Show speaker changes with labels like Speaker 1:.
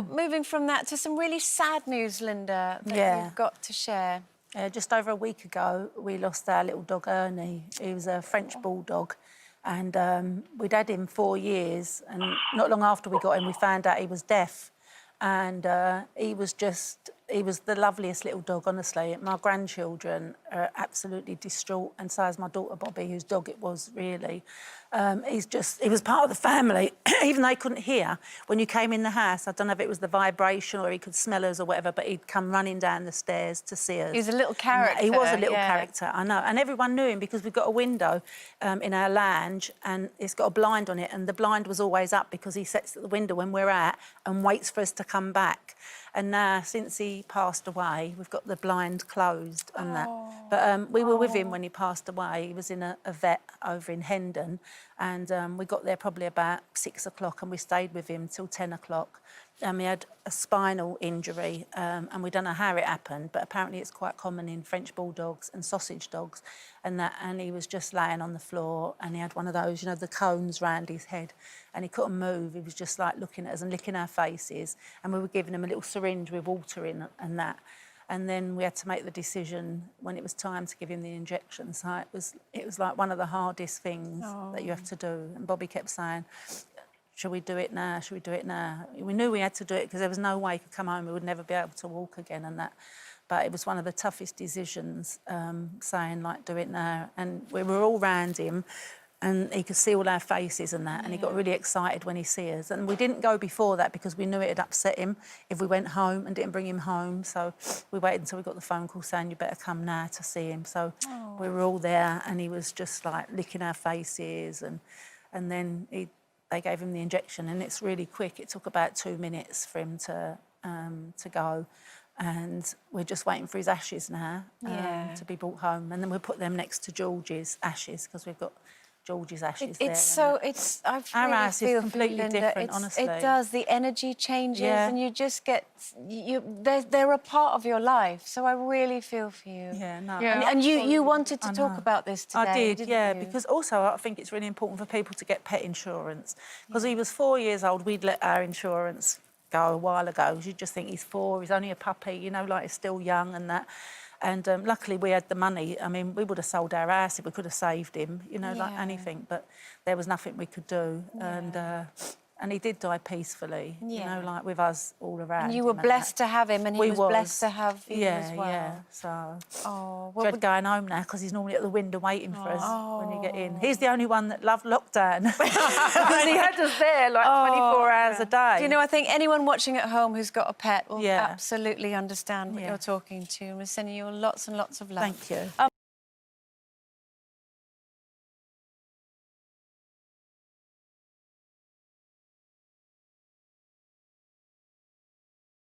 Speaker 1: Moving from that to some really sad news, Linda, that you've got to share.
Speaker 2: Just over a week ago, we lost our little dog, Ernie. He was a French Bulldog, and we'd had him 4 years, and not long after we got him, we found out he was deaf. And he was the loveliest little dog, honestly. My grandchildren are absolutely distraught, and so is my daughter Bobby, whose dog it was, really. He was part of the family. Even though he couldn't hear, when you came in the house, I don't know if it was the vibration or he could smell us or whatever, but he'd come running down the stairs to see us.
Speaker 1: He was a little character.
Speaker 2: He was a little character, I know. And everyone knew him because we've got a window in our lounge and it's got a blind on it, and the blind was always up because he sits at the window when we're out and waits for us to come back. And now, since he passed away, we've got the blind closed and that. But we were with him when he passed away. He was in a vet over in Hendon, and we got there probably about 6 o'clock, and we stayed with him till 10 o'clock. He had a spinal injury, and we don't know how it happened, but apparently it's quite common in French Bulldogs and sausage dogs, and he was just laying on the floor, and he had one of those, you know, the cones round his head, and he couldn't move. He was just like looking at us and licking our faces, and we were giving him a little syringe with water in and that. And then we had to make the decision when it was time to give him the injection. So it was like one of the hardest things that you have to do. And Bobby kept saying, should we do it now? Should we do it now? We knew we had to do it because there was no way he could come home. We would never be able to walk again and that. But it was one of the toughest decisions, saying, like, do it now. And we were all round him, and he could see all our faces and that, and he got really excited when he see us. And we didn't go before that because we knew it'd upset him if we went home and didn't bring him home. So we waited until we got the phone call saying, you better come now to see him. So we were all there, and he was just, like, licking our faces, and then they gave him the injection, and it's really quick. It took about 2 minutes for him to go. And we're just waiting for his ashes now to be brought home. And then we'll put them next to George's ashes because we've got George's ashes there.
Speaker 1: Our
Speaker 2: house is completely different, honestly.
Speaker 1: It does. The energy changes, and you just get... They're a part of your life, so I really feel for you.
Speaker 2: Yeah, no.
Speaker 1: Yeah. And you wanted to talk about this today,
Speaker 2: I did,
Speaker 1: didn't you?
Speaker 2: because also I think it's really important for people to get pet insurance. Because he was 4 years old, we'd let our insurance go a while ago. You just think he's 4, he's only a puppy, you know, like he's still young and that. And luckily we had the money. I mean, we would have sold our house if we could have saved him, you know, like anything. But there was nothing we could do. And he did die peacefully, you know, like with us all around.
Speaker 1: And you were blessed to have him, and he was blessed to have you as well.
Speaker 2: Yeah, so we're going home now because he's normally at the window waiting for us when you get in. He's the only one that loved lockdown. Because he had us there like 24 hours a day.
Speaker 1: Do you know, I think anyone watching at home who's got a pet will absolutely understand what you're talking to. And we're sending you lots and lots of love.
Speaker 2: Thank you.